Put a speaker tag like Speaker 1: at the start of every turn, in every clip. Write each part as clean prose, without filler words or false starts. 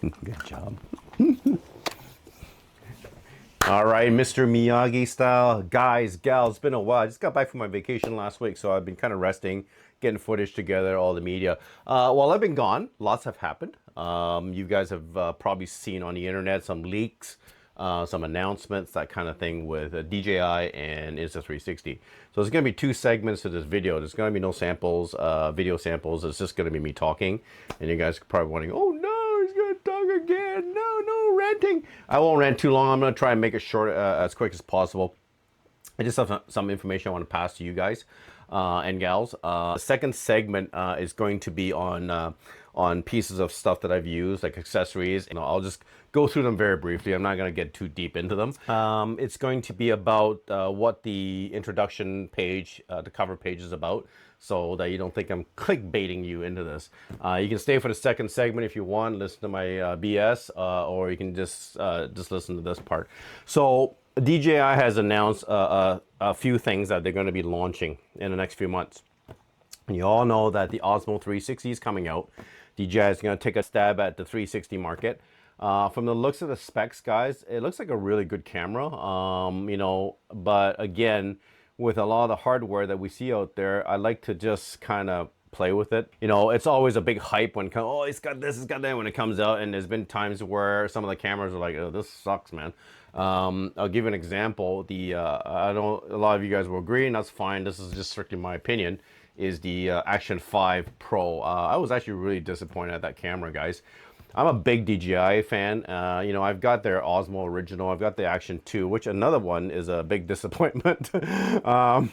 Speaker 1: Good job. All right, Mr. Miyagi style. Guys, gals, it's been a while. I just got back from my vacation last week, so I've been kind of resting, getting footage together, all the media. While I've been gone, lots have happened. You guys have probably seen on the internet some leaks, some announcements, that kind of thing with DJI and Insta360. So there's going to be two segments to this video. There's going to be no samples, video samples. It's just going to be me talking. And you guys are probably wondering, oh no, he's going to talk again. No ranting. I won't rant too long. I'm going to try and make it short, as quick as possible. I just have some information I want to pass to you guys and gals. The second segment is going to be on pieces of stuff that I've used, like accessories. I'll just go through them very briefly. I'm not going to get too deep into them. It's going to be about what the introduction page, the cover page is about, so that you don't think I'm clickbaiting you into this. You can stay for the second segment if you want, listen to my BS, or you can just listen to this part. So DJI has announced a few things that they're going to be launching in the next few months. And you all know that the Osmo 360 is coming out. DJI is going to take a stab at the 360 market. From the looks of the specs, guys, it looks like a really good camera. But again, with a lot of the hardware that we see out there, I like to just kind of play with it. It's always a big hype when oh, it's got this, it's got that when it comes out, and there's been times where some of the cameras are like, oh, this sucks, man. I'll give an example. I know a lot of you guys will agree, and that's fine. This is just strictly my opinion. Is the Action 5 Pro. I was actually really disappointed at that camera, guys. I'm a big DJI fan. I've got their Osmo original. I've got the Action 2, which another one is a big disappointment. And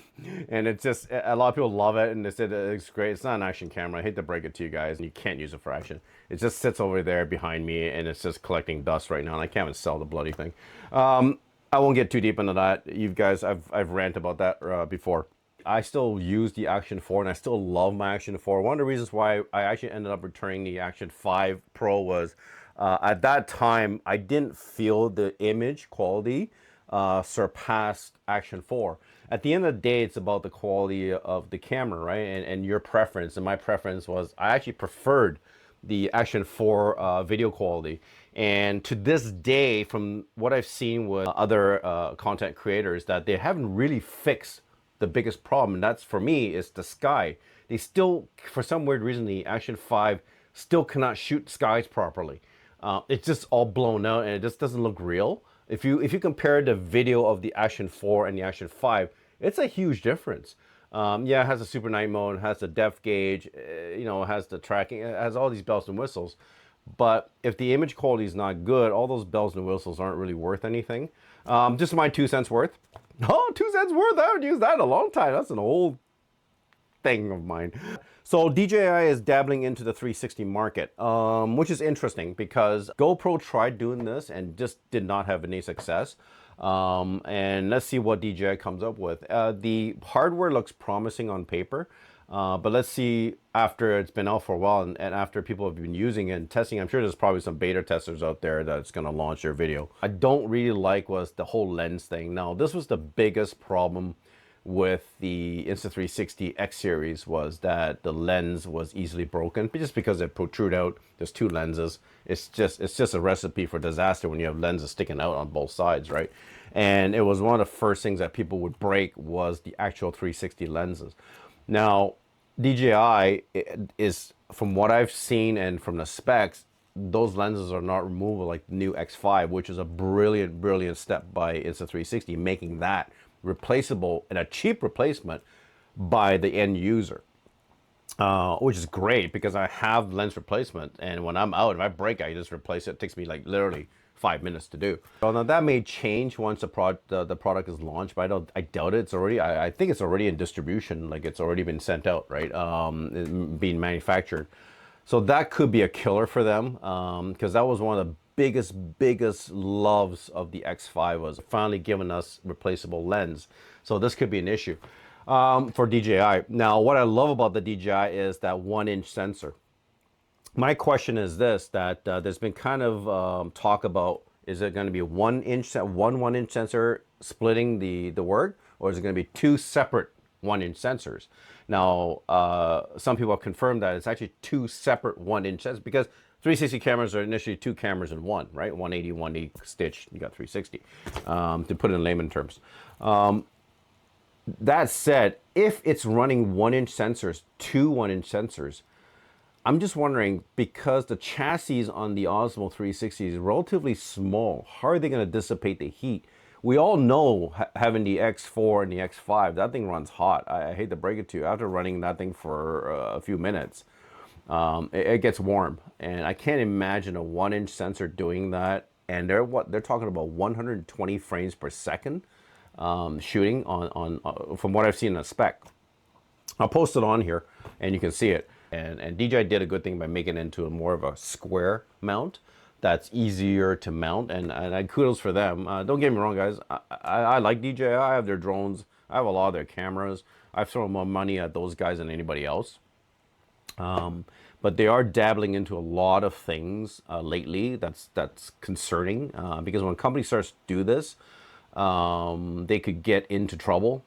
Speaker 1: it's just, a lot of people love it, and they said it's great. It's not an action camera. I hate to break it to you guys. You can't use it for action. It just sits over there behind me, and it's just collecting dust right now, and I can't even sell the bloody thing. I won't get too deep into that. You guys, I've ranted about that before. I still use the Action 4, and I still love my Action 4. One of the reasons why I actually ended up returning the Action 5 Pro was at that time, I didn't feel the image quality surpassed Action 4. At the end of the day, it's about the quality of the camera, right? And your preference. And my preference was, I actually preferred the Action 4 video quality. And to this day, from what I've seen with other content creators, that they haven't really fixed the biggest problem, and that's, for me, is the sky. They still, for some weird reason, the Action 5 still cannot shoot skies properly. It's just all blown out, and it just doesn't look real. If you compare the video of the Action 4 and the Action 5, it's a huge difference. Yeah, it has a super night mode, it has the depth gauge, it has the tracking, it has all these bells and whistles. But if the image quality is not good, all those bells and whistles aren't really worth anything. Just my 2 cents worth. Oh, 2 cents worth? I haven't used that in a long time. That's an old thing of mine. So DJI is dabbling into the 360 market, which is interesting because GoPro tried doing this and just did not have any success. And let's see what DJI comes up with. The hardware looks promising on paper. But let's see, after it's been out for a while and after people have been using it and testing, I'm sure there's probably some beta testers out there that's going to launch their video. I don't really like was the whole lens thing. Now, this was the biggest problem with the Insta360 X series, was that the lens was easily broken just because it protrude out. There's 2 lenses. It's just a recipe for disaster when you have lenses sticking out on both sides, right? And it was one of the first things that people would break was the actual 360 lenses. Now, DJI is, from what I've seen and from the specs, those lenses are not removable like the new X5, which is a brilliant step by Insta360, making that replaceable and a cheap replacement by the end user. Which is great because I have lens replacement, and when I'm out, if I break, I just replace it. It takes me like literally 5 minutes to do. Well, now that may change once the product is launched, but I doubt it. It's already, I think it's already in distribution, like it's already been sent out, right? Being manufactured. So that could be a killer for them, because that was one of the biggest loves of the X5, was finally giving us replaceable lens. So this could be an issue for DJI. Now, what I love about the DJI is that 1-inch sensor. My question is this, that there's been kind of talk about, is it going to be one 1-inch sensor splitting the work, or is it going to be 2 separate 1-inch sensors? Now, some people have confirmed that it's actually 2 separate 1-inch sensors, because 360 cameras are initially 2 cameras in one, right? 180, 180 stitch, you got 360, to put it in layman terms. That said, if it's running 1-inch sensors, 2 1-inch sensors, I'm just wondering, because the chassis on the Osmo 360 is relatively small, how are they going to dissipate the heat? We all know, having the X4 and the X5, that thing runs hot. I hate to break it to you. After running that thing for a few minutes, it gets warm. And I can't imagine a 1-inch sensor doing that. And they're talking about 120 frames per second shooting from what I've seen in the spec. I'll post it on here and you can see it. And DJI did a good thing by making it into more of a square mount that's easier to mount, and kudos for them. Don't get me wrong, guys. I like DJI. I have their drones. I have a lot of their cameras. I've thrown more money at those guys than anybody else. But they are dabbling into a lot of things lately. That's concerning, because when companies start to do this, they could get into trouble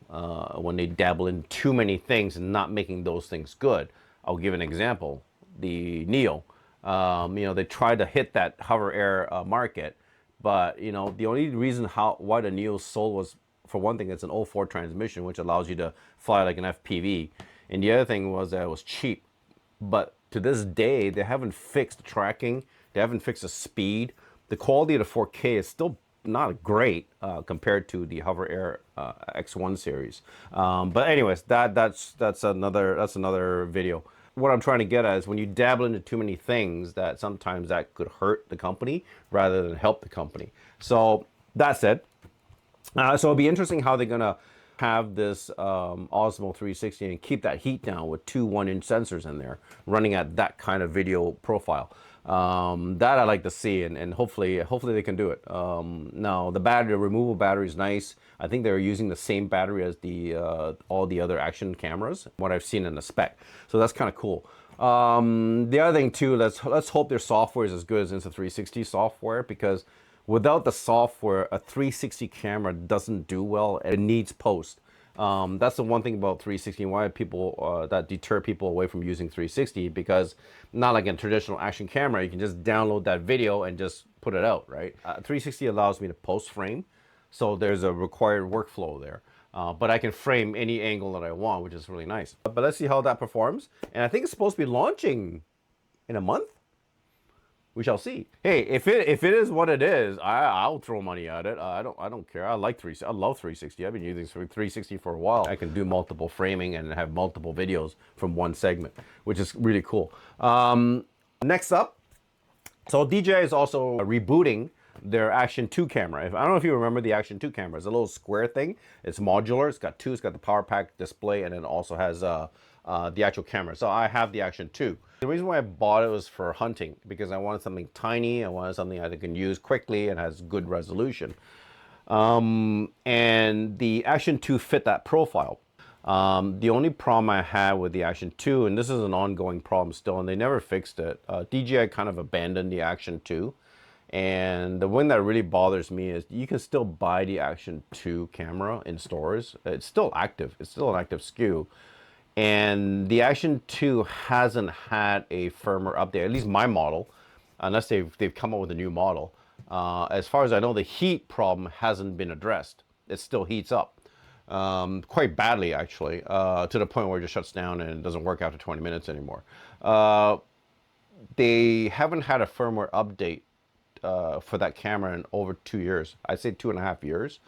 Speaker 1: when they dabble in too many things and not making those things good. I'll give an example. The Neo, they tried to hit that hover air market, but the only reason why the Neo sold was, for one thing, it's an 04 transmission, which allows you to fly like an FPV, and the other thing was that it was cheap. But to this day, they haven't fixed the tracking, they haven't fixed the speed. The quality of the 4K is still not great compared to the hover air X1 series. But anyways, that's another video. What I'm trying to get at is, when you dabble into too many things, that sometimes that could hurt the company rather than help the company. So that said, so it'll be interesting how they're gonna have this Osmo 360 and keep that heat down with 2 1-inch sensors in there running at that kind of video profile. That I like to see, and hopefully they can do it. Now the removable battery is nice. I think they're using the same battery as the all the other action cameras, what I've seen in the spec. So that's kind of cool. The other thing too, let's hope their software is as good as Insta360 software, because without the software, a 360 camera doesn't do well. It needs post. That's the one thing about 360, and why people that deter people away from using 360, because not like a traditional action camera, you can just download that video and just put it out, right? 360 allows me to post frame, so there's a required workflow there. But I can frame any angle that I want, which is really nice. But let's see how that performs. And I think it's supposed to be launching in a month. We shall see. Hey, if it is what it is, I'll throw money at it. I don't care. I love 360. I've been using 360 for a while. I can do multiple framing and have multiple videos from one segment, which is really cool. Next up, so DJI is also rebooting their Action 2 camera. I don't know if you remember the Action 2 camera. It's a little square thing. It's modular. It's got the power pack display, and it also has the actual camera. So I have the Action 2. The reason why I bought it was for hunting, because I wanted something tiny. I wanted something I can use quickly and has good resolution. And the Action 2 fit that profile. The only problem I had with the Action 2, and this is an ongoing problem still, and they never fixed it, DJI kind of abandoned the Action 2. And the one that really bothers me is you can still buy the Action 2 camera in stores. It's still active. It's still an active SKU. And the Action 2 hasn't had a firmware update, at least my model, unless they've come up with a new model. As far as I know, the heat problem hasn't been addressed. It still heats up quite badly, actually, to the point where it just shuts down and it doesn't work after 20 minutes anymore. They haven't had a firmware update for that camera in over 2 years. I'd say 2.5 years.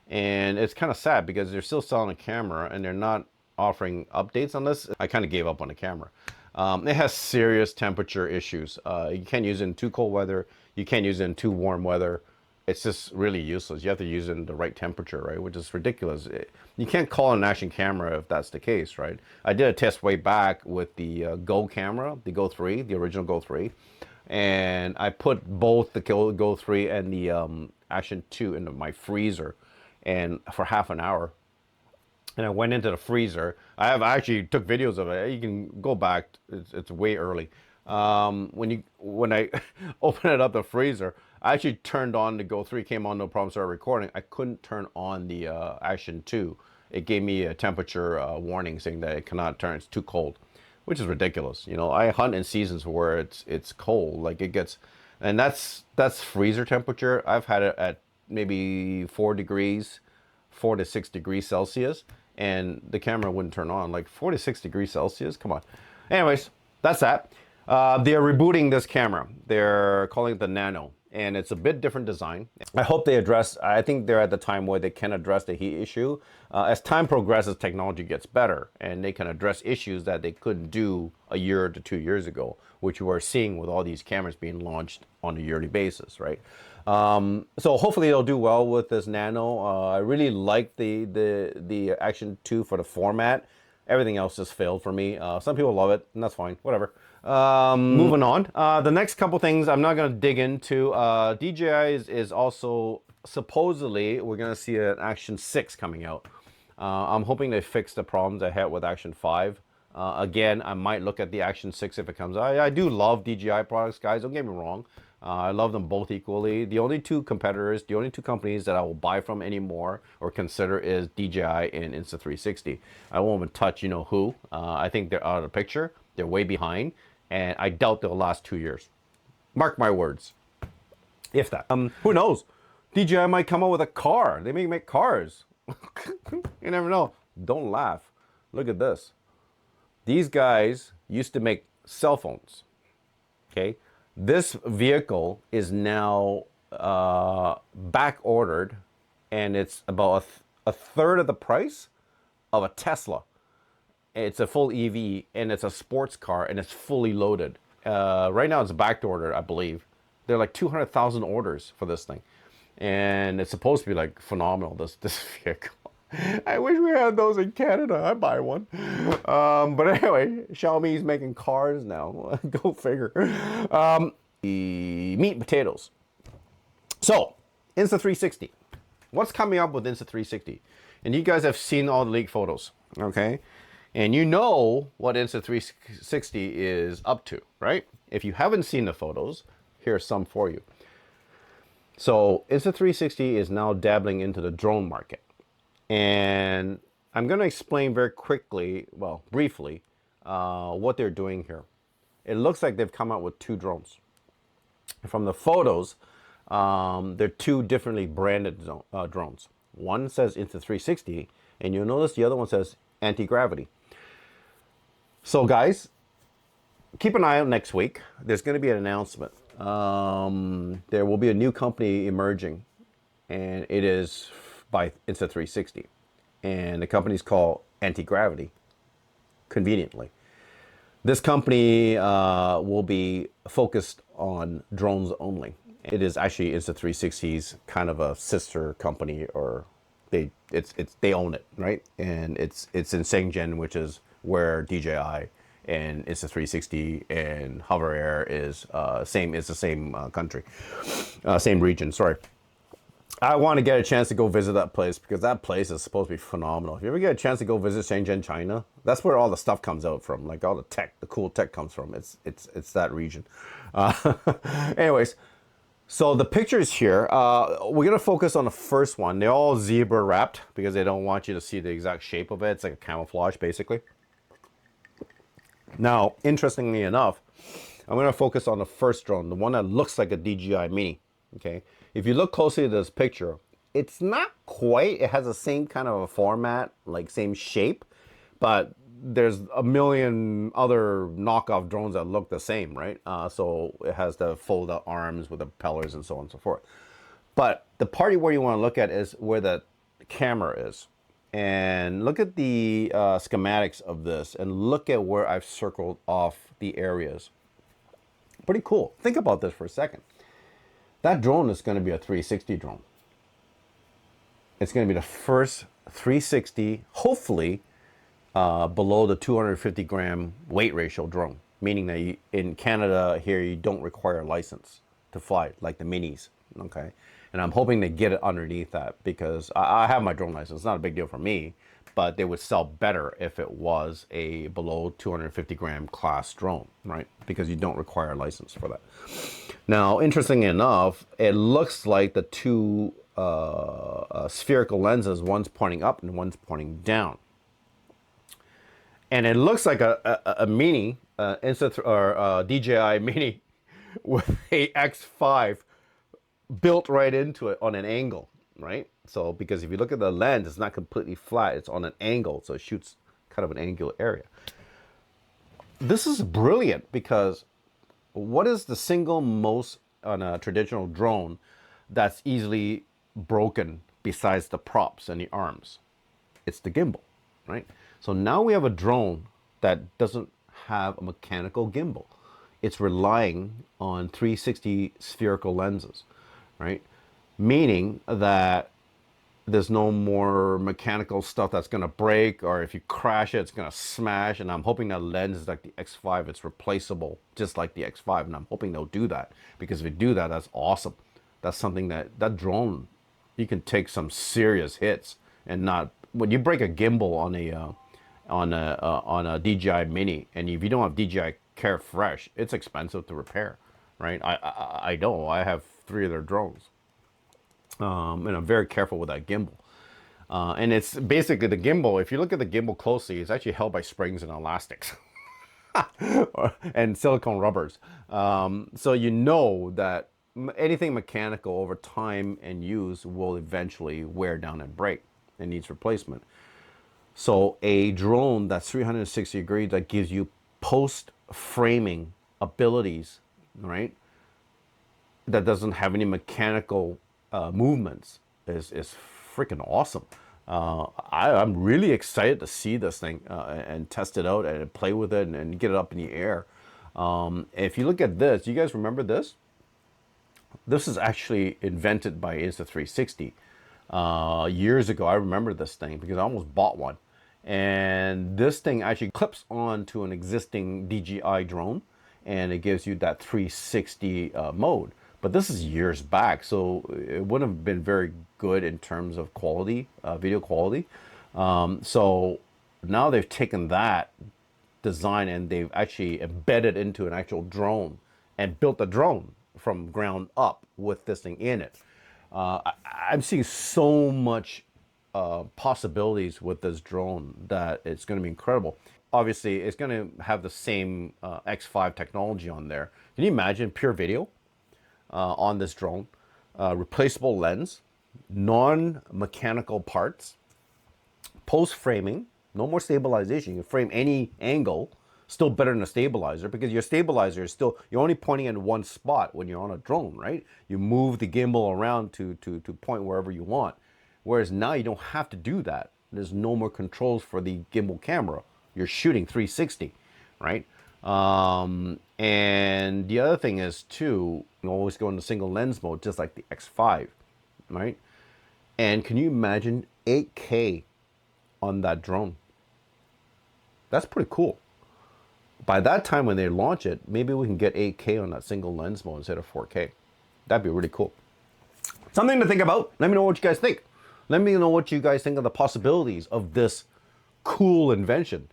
Speaker 1: And it's kind of sad, because they're still selling a camera and they're not offering updates on this. I kind of gave up on the camera. It has serious temperature issues. You can't use it in too cold weather. You can't use it in too warm weather. It's just really useless. You have to use it in the right temperature, right? Which is ridiculous. You can't call it an action camera if that's the case, right? I did a test way back with the Go camera, the Go 3, the original Go 3. And I put both the Go 3 and the Action 2 into my freezer, and for half an hour. And I went into the freezer. I actually took videos of it. You can go back. It's way early. When I opened it up, the freezer, I actually turned on the Go 3, came on, no problem, started recording. I couldn't turn on the Action 2. It gave me a temperature warning saying that it cannot turn, it's too cold. which is ridiculous. You know, I hunt in seasons where it's cold, like it gets, and that's freezer temperature. I've had it at maybe 4 degrees, 4 to 6 degrees Celsius, and the camera wouldn't turn on. Like 4 to 6 degrees Celsius, come on. Anyways, that's that. They're rebooting this camera. They're calling it the Nano, and it's a bit different design. I hope they address, I think they're at the time where they can address the heat issue. As time progresses, technology gets better, and they can address issues that they couldn't do a year to 2 years ago, which we're seeing with all these cameras being launched on a yearly basis, right? So hopefully they'll do well with this Nano. I really like the Action 2 for the format. Everything else just failed for me. Some people love it, and that's fine, whatever. Moving on. The next couple things I'm not going to dig into. DJI is also, supposedly, we're going to see an Action 6 coming out. I'm hoping they fix the problems I had with Action 5. Again, I might look at the Action 6 if it comes out. I do love DJI products, guys. Don't get me wrong. I love them both equally. The only two competitors, the only two companies that I will buy from anymore or consider is DJI and Insta360. I won't even touch, you know who. I think they're out of the picture. They're way behind, and I doubt they'll last 2 years. Mark my words. If that. Who knows? DJI might come out with a car. They may make cars. You never know. Don't laugh. Look at this. These guys used to make cell phones. Okay? This vehicle is now back ordered, and it's about a third of the price of a Tesla. It's a full EV, and it's a sports car, and it's fully loaded. Right now it's back ordered, I believe. There are like 200,000 orders for this thing, and it's supposed to be like phenomenal, this vehicle. I wish we had those in Canada. I'd buy one. But anyway, Xiaomi's making cars now. Go figure. The meat and potatoes. So, Insta360. What's coming up with Insta360? And you guys have seen all the leaked photos, okay? And you know what Insta360 is up to, right? If you haven't seen the photos, here's some for you. So, Insta360 is now dabbling into the drone market. And I'm going to explain very quickly, well, briefly, what they're doing here. It looks like they've come out with 2 drones. From the photos, they're 2 differently branded drones. One says Insta360, and you'll notice the other one says AntiGravity. So guys, keep an eye out next week. There's going to be an announcement. There will be a new company emerging, and it is by Insta360, and the company's called AntiGravity, conveniently. This company will be focused on drones only. It is actually Insta360's kind of a sister company, or they own it, right? And it's in Shenzhen, which is where DJI and Insta360 and Hover Air is same. It's the same country, same region. Sorry. I want to get a chance to go visit that place, because that place is supposed to be phenomenal. If you ever get a chance to go visit Shenzhen, China, that's where all the stuff comes out from. Like all the tech, the cool tech comes from. It's that region. Anyways, so the pictures here, we're going to focus on the first one. They're all zebra wrapped because they don't want you to see the exact shape of it. It's like a camouflage, basically. Now, interestingly enough, I'm going to focus on the first drone, the one that looks like a DJI Mini. Okay, if you look closely at this picture, it's not quite, it has the same kind of a format, like same shape, but there's a million other knockoff drones that look the same, right? So it has the fold out arms with the propellers and so on and so forth. But the part where you want to look at is where the camera is. And look at the schematics of this, and look at where I've circled off the areas. Pretty cool. Think about this for a second. That drone is going to be a 360 drone. It's going to be the first 360, hopefully, below the 250 gram weight ratio drone. Meaning that you, in Canada here, you don't require a license to fly like the minis, okay? And I'm hoping they get it underneath that, because I have my drone license. It's not a big deal for me, but they would sell better if it was a below 250 gram class drone, right? Because you don't require a license for that. Now, interestingly enough, it looks like the 2 spherical lenses, one's pointing up and one's pointing down. And it looks like a mini DJI Mini with a X5 built right into it on an angle, right? So because if you look at the lens, it's not completely flat; it's on an angle, so it shoots kind of an angular area. This is brilliant because what is the single most on a traditional drone that's easily broken besides the props and the arms? It's the gimbal, right? So now we have a drone that doesn't have a mechanical gimbal. It's relying on 360 spherical lenses, right? Meaning that there's no more mechanical stuff that's going to break, or if you crash it, it's going to smash. And I'm hoping that lens is like the X5, it's replaceable just like the X5. And I'm hoping they'll do that, because if they do that, that's awesome. That's something that drone, you can take some serious hits and not, when you break a gimbal on a DJI Mini, and if you don't have DJI Care Fresh, it's expensive to repair, right? I know, I have 3 of their drones. And I'm very careful with that gimbal. And it's basically the gimbal. If you look at the gimbal closely, it's actually held by springs and elastics and silicone rubbers. So you know that anything mechanical over time and use will eventually wear down and break and needs replacement. So a drone that's 360 degrees that gives you post framing abilities, right? That doesn't have any mechanical movements is freaking awesome. I'm really excited to see this thing and test it out and play with it and get it up in the air. If you look at this, you guys remember this? This is actually invented by Insta360 years ago. I remember this thing because I almost bought one. And this thing actually clips onto an existing DJI drone, and it gives you that 360 mode. But this is years back, so it wouldn't have been very good in terms of quality, video quality. So now they've taken that design and they've actually embedded into an actual drone and built a drone from ground up with this thing in it. I'm seeing so much possibilities with this drone that it's going to be incredible. Obviously, it's going to have the same X5 technology on there. Can you imagine pure video on this drone? Replaceable lens, non-mechanical parts, post-framing, no more stabilization. You can frame any angle, still better than a stabilizer, because your stabilizer is still, you're only pointing in one spot when you're on a drone, right? You move the gimbal around to point wherever you want. Whereas now you don't have to do that. There's no more controls for the gimbal camera. You're shooting 360, right? And the other thing is too, you always go into single lens mode, just like the X5, right? And can you imagine 8K on that drone? That's pretty cool. By that time when they launch it, maybe we can get 8K on that single lens mode instead of 4K. That'd be really cool. Something to think about. Let me know what you guys think. Let me know what you guys think of the possibilities of this cool invention.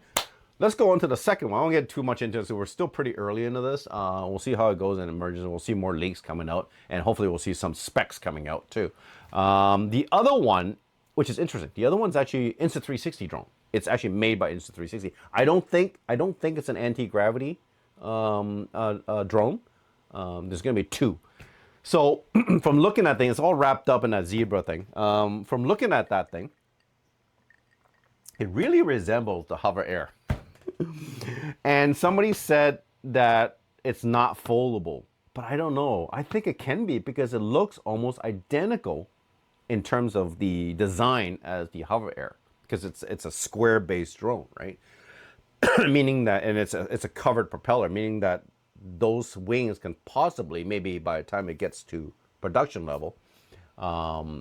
Speaker 1: Let's go on to the second one. I won't get too much into it, so we're still pretty early into this. We'll see how it goes and emerges, and we'll see more leaks coming out, and hopefully we'll see some specs coming out too. The other one, which is interesting, the other one's actually Insta360 drone. It's actually made by Insta360. I don't think it's an anti-gravity drone. There's gonna be 2. So from looking at things, it's all wrapped up in that zebra thing. From looking at that thing, it really resembles the Hover Air. And somebody said that it's not foldable, but I don't know. I think it can be because it looks almost identical in terms of the design as the Hover Air, because it's a square-based drone, right? Meaning that, and it's a covered propeller, meaning that those wings can possibly, maybe by the time it gets to production level,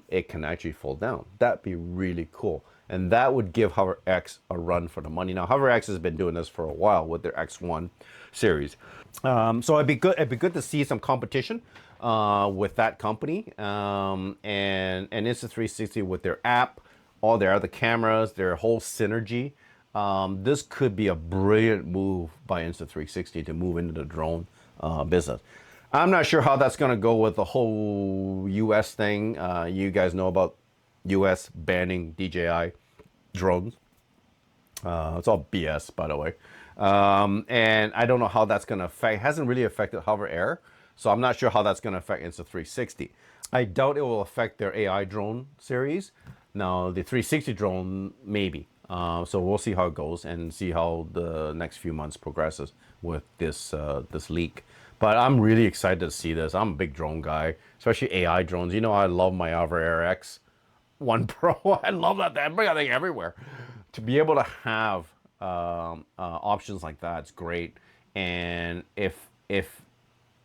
Speaker 1: it can actually fold down. That'd be really cool. And that would give Hover X a run for the money. Now, Hover X has been doing this for a while with their X1 series. So it'd be good to see some competition with that company, and Insta360 with their app, all their other cameras, their whole synergy. This could be a brilliant move by Insta360 to move into the drone business. I'm not sure how that's going to go with the whole US thing. You guys know about US banning DJI drones. It's all BS, by the way. And I don't know how that's going to affect. It hasn't really affected Hover Air, so I'm not sure how that's going to affect Insta360. I doubt it will affect their AI drone series. Now, the 360 drone, maybe. So we'll see how it goes and see how the next few months progresses with this leak. But I'm really excited to see this. I'm a big drone guy, especially AI drones. You know, I love my Hover Air X 1 Pro. I love that thing. I bring that thing everywhere. To be able to have options like that, it's great. And if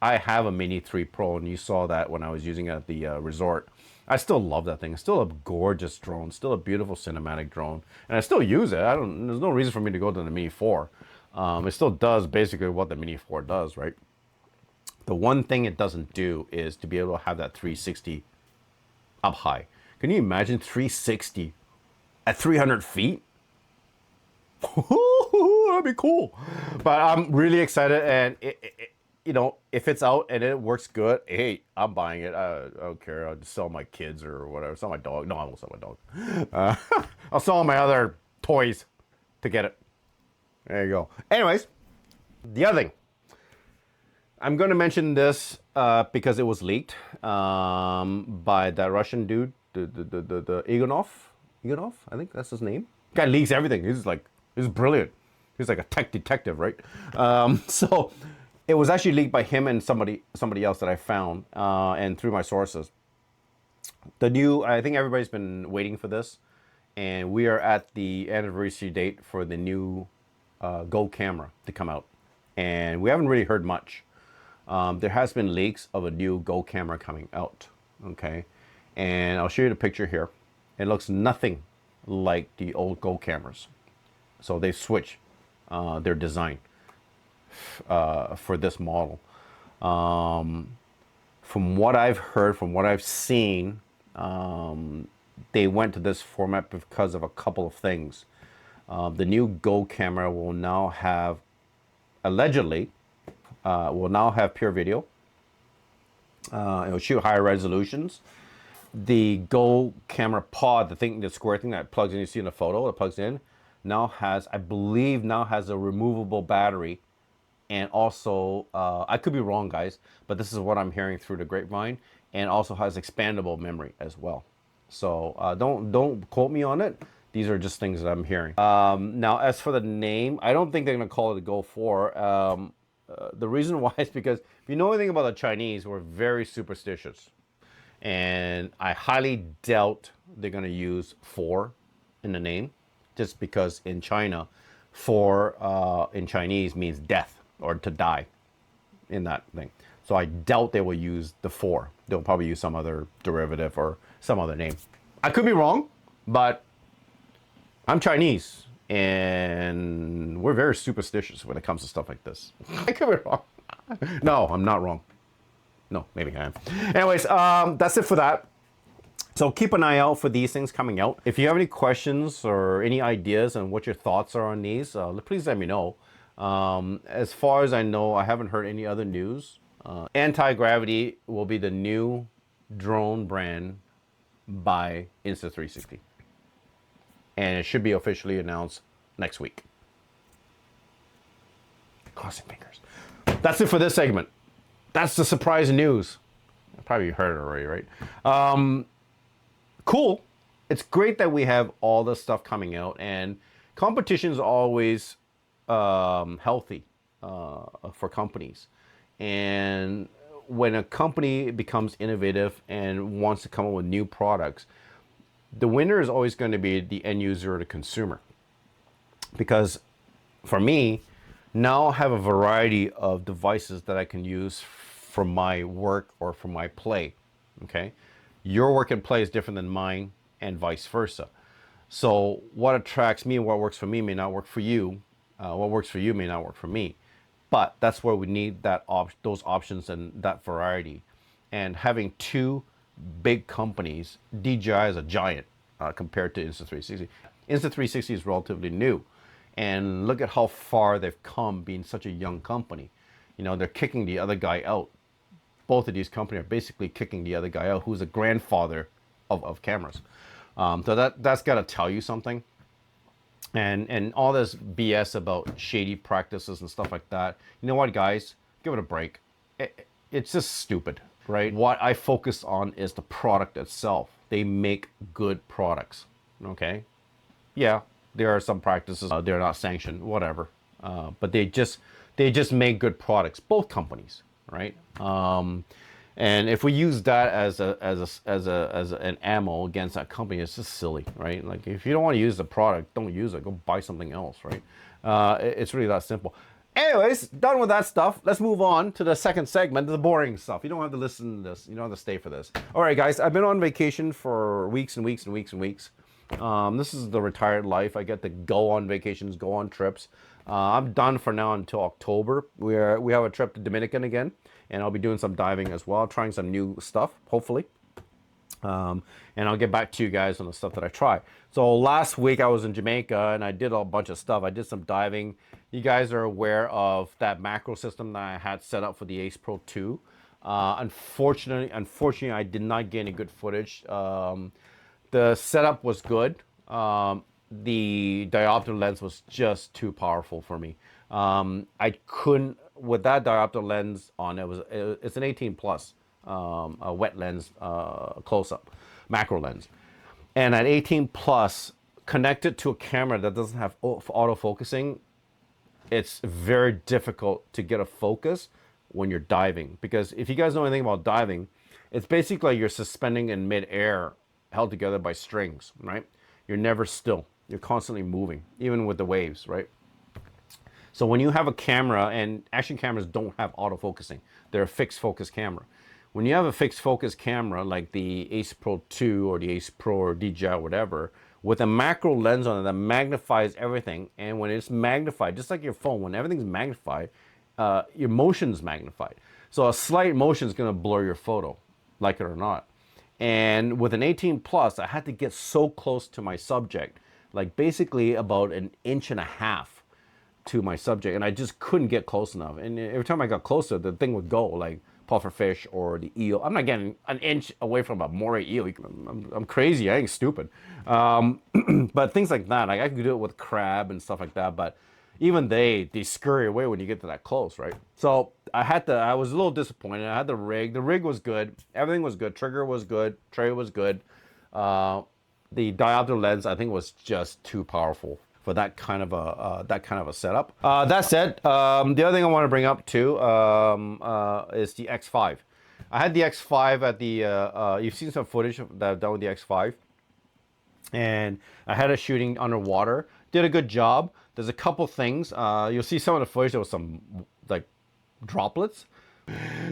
Speaker 1: I have a Mini 3 Pro, and you saw that when I was using it at the resort, I still love that thing. It's still a gorgeous drone, still a beautiful cinematic drone, and I still use it. There's no reason for me to go to the Mini 4. It still does basically what the Mini 4 does, right? The one thing it doesn't do is to be able to have that 360 up high. Can you imagine 360 at 300 feet? That'd be cool. But I'm really excited, and you know, if it's out and it works good, hey, I'm buying it. I don't care. I'll just sell my kids or whatever. Sell my dog. No, I won't sell my dog. I'll sell my other toys to get it. There you go. Anyways, the other thing. I'm going to mention this because it was leaked by that Russian dude, the Igonov. Igonov, I think that's his name. Guy leaks everything. He's brilliant. He's like a tech detective, right? So it was actually leaked by him and somebody else that I found and through my sources. I think everybody's been waiting for this, and we are at the anniversary date for the new Go camera to come out, and we haven't really heard much. There has been leaks of a new Go camera coming out, okay? And I'll show you the picture here. It looks nothing like the old Go cameras. So they switched their design for this model. From what I've heard, from what I've seen, they went to this format because of a couple of things. The new Go camera will now have, allegedly, will now have pure video. It will shoot higher resolutions. The Go camera pod, the square thing that plugs in, you see in the photo, that plugs in, now has, I believe, a removable battery. And also, I could be wrong, guys, but this is what I'm hearing through the grapevine, and also has expandable memory as well. So don't quote me on it. These are just things that I'm hearing. Now, as for the name, I don't think they're going to call it a Go 4. The reason why is because if you know anything about the Chinese, we're very superstitious. And I highly doubt they're going to use 4 in the name, just because in China, 4 in Chinese means death or to die in that thing. So I doubt they will use the 4. They'll probably use some other derivative or some other name. I could be wrong, but I'm Chinese, and we're very superstitious when it comes to stuff like this. I could be wrong. No, I'm not wrong. No, maybe I am. Anyways, that's it for that. So keep an eye out for these things coming out. If you have any questions or any ideas on what your thoughts are on these, please let me know. As far as I know, I haven't heard any other news. AntiGravity will be the new drone brand by Insta360. And it should be officially announced next week. Crossing fingers. That's it for this segment. That's the surprise news. Probably heard it already, right? Cool. It's great that we have all this stuff coming out, and competition is always healthy for companies. And when a company becomes innovative and wants to come up with new products, the winner is always going to be the end user or the consumer. Because for me, now I have a variety of devices that I can use for my work or for my play. Okay? Your work and play is different than mine, and vice versa. So what attracts me and what works for me may not work for you. What works for you may not work for me. But that's where we need those options and that variety. And having two big companies, DJI is a giant compared to Insta360. Insta360 is relatively new. And look at how far they've come being such a young company. You know, they're kicking the other guy out. Both of these companies are basically kicking the other guy out, who's a grandfather of cameras. So that's got to tell you something. and all this BS about shady practices and stuff like that. You know what, guys? Give it a break. It's just stupid, right? What I focus on is the product itself. They make good products, okay? Yeah, there are some practices they're not sanctioned, whatever, but they just make good products. Both companies, right? And if we use that as an ammo against that company, it's just silly, right? Like if you don't want to use the product, don't use it. Go buy something else, right? It's really that simple. Anyways, done with that stuff. Let's move on to the second segment, the boring stuff. You don't have to listen to this. You don't have to stay for this. All right, guys, I've been on vacation for weeks and weeks and weeks and weeks. This is the retired life. I get to go on vacations, go on trips. I'm done for now until October. We have a trip to Dominican again, and I'll be doing some diving as well, trying some new stuff, hopefully. And I'll get back to you guys on the stuff that I try. So last week I was in Jamaica and I did a bunch of stuff. I did some diving. You guys are aware of that macro system that I had set up for the Ace Pro 2. Unfortunately, I did not get any good footage. The setup was good. The diopter lens was just too powerful for me. I couldn't, with that diopter lens on, it's an 18 plus, a wet lens, close-up, macro lens. And at 18 plus, connected to a camera that doesn't have autofocusing, it's very difficult to get a focus when you're diving. Because if you guys know anything about diving, it's basically like you're suspending in midair, held together by strings, right? You're never still. You're constantly moving, even with the waves, right? So when you have a camera, and action cameras don't have autofocusing, they're a fixed focus camera. When you have a fixed focus camera like the Ace Pro 2 or the Ace Pro or DJI or whatever, with a macro lens on it that magnifies everything, and when it's magnified, just like your phone, when everything's magnified, your motion's magnified. So a slight motion is going to blur your photo, like it or not. And with an 18 plus, I had to get so close to my subject, like basically about an inch and a half to my subject, and I just couldn't get close enough. And every time I got closer, the thing would go, like pufferfish or the eel. I'm not getting an inch away from a moray eel. I'm crazy. I ain't stupid. But things like that, like I could do it with crab and stuff like that. But even they scurry away when you get to that close, right? So I was a little disappointed. I had the rig. The rig was good. Everything was good. Trigger was good. Tray was good. The diopter lens, I think, was just too powerful for that kind of a setup. That said, the other thing I want to bring up too is the X5. I had the X5 at the. You've seen some footage that I've done with the X5, and I had it shooting underwater. Did a good job. There's a couple things. You'll see some of the footage. There was some like droplets.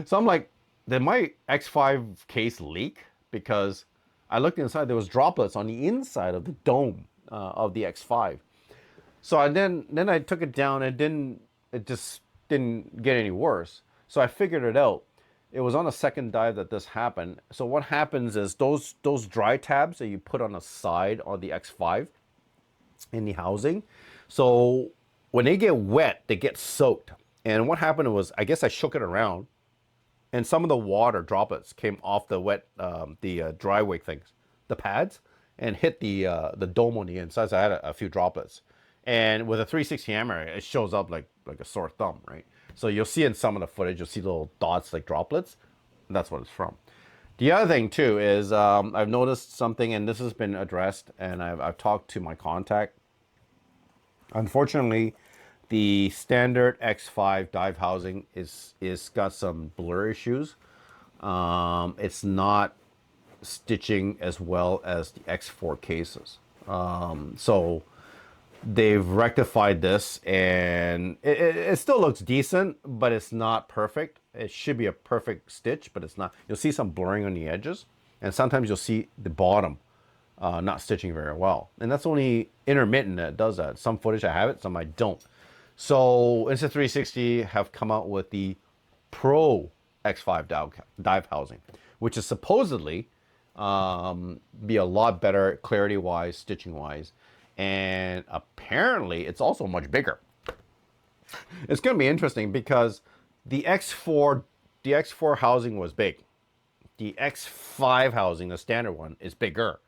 Speaker 1: So I'm like, did my X5 case leak? Because I looked inside. There was droplets on the inside of the dome of the X5. So then I took it down, and it just didn't get any worse. So I figured it out. It was on a second dive that this happened. So what happens is those dry tabs that you put on the side on the X5 in the housing. So when they get wet, they get soaked. And what happened was, I guess I shook it around, and some of the water droplets came off the wet, the dry wake things, the pads, and hit the dome on the inside. So I had a few droplets. And with a 360 camera, it shows up like a sore thumb, right? So you'll see in some of the footage, you'll see little dots like droplets. That's what it's from. The other thing too is I've noticed something, and this has been addressed, and I've talked to my contact. Unfortunately, the standard X5 dive housing is got some blur issues. It's not stitching as well as the X4 cases. So they've rectified this, and it still looks decent, but it's not perfect. It should be a perfect stitch, but it's not. You'll see some blurring on the edges, and sometimes you'll see the bottom not stitching very well. And that's only intermittent that does that. Some footage I have it, some I don't. So Insta360 have come out with the Pro X5 dive housing, which is supposedly be a lot better clarity-wise, stitching-wise, and apparently it's also much bigger. It's going to be interesting because the X4 housing was big. The X5 housing, the standard one, is bigger.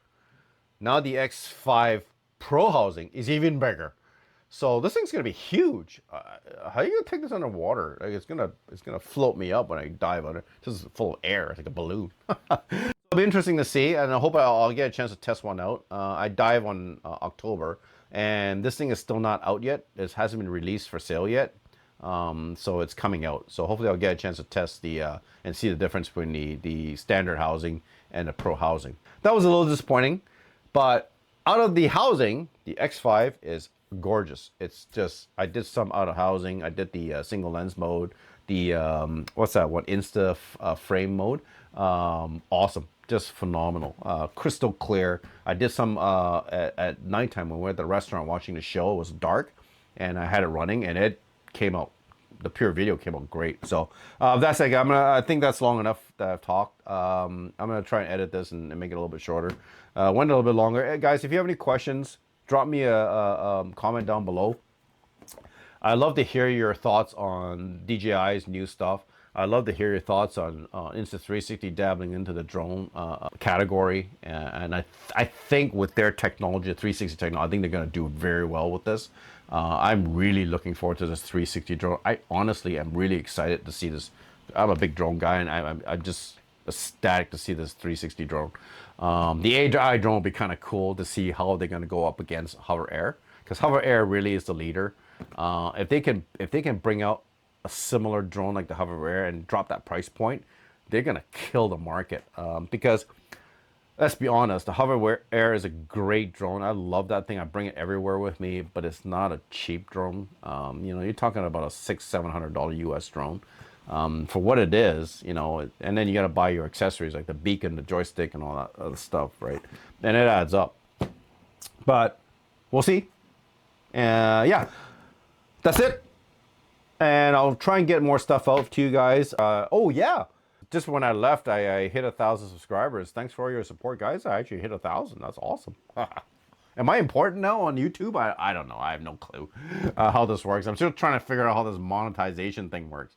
Speaker 1: Now the X5 pro housing is even bigger. So this thing's gonna be huge. How are you gonna take this underwater? Like it's gonna float me up when I dive under. This is full of air. It's like a balloon. It'll be interesting to see, and I hope I'll get a chance to test one out. I dive on October, and this thing is still not out yet. It hasn't been released for sale yet, so it's coming out. So hopefully I'll get a chance to test the and see the difference between the standard housing and the pro housing. That was a little disappointing, but out of the housing, the X5 is gorgeous. It's just, I did some out of housing. I did the single lens mode, the what's that one, Insta frame mode. Awesome, just phenomenal, crystal clear. I did some at nighttime when we were at the restaurant watching the show. It was dark and I had it running and it came out, the pure video came out great. So that's like, I think that's long enough that I've talked. I'm gonna try and edit this and make it a little bit shorter. Went a little bit longer. Hey, guys, if you have any questions, drop me a comment down below. I'd love to hear your thoughts on DJI's new stuff. I'd love to hear your thoughts on Insta360 dabbling into the drone category. And I think with their technology, the 360 technology, I think they're going to do very well with this. I'm really looking forward to this 360 drone. I honestly am really excited to see this. I'm a big drone guy, and I'm just ecstatic to see this 360 drone. The DJI drone will be kind of cool to see how they're going to go up against Hover Air, because Hover Air really is the leader. If they can bring out a similar drone like the Hover Air and drop that price point, they're going to kill the market. Because let's be honest, the Hover Air is a great drone. I love that thing. I bring it everywhere with me, but it's not a cheap drone. You know, you're talking about a $600-700 US drone. For what it is, you know, and then you got to buy your accessories like the beacon, the joystick, and all that other stuff, right? And it adds up. But we'll see. Yeah, that's it. And I'll try and get more stuff out to you guys. Oh yeah, just when I left, I hit 1,000 subscribers. Thanks for all your support, guys. I actually hit 1,000. That's awesome. Am I important now on YouTube? I don't know. I have no clue how this works. I'm still trying to figure out how this monetization thing works.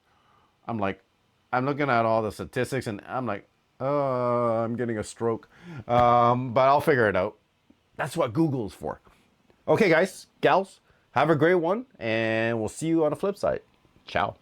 Speaker 1: I'm looking at all the statistics and I'm like, I'm getting a stroke. But I'll figure it out. That's what Google's for. Okay, guys, gals, have a great one, and we'll see you on the flip side. Ciao.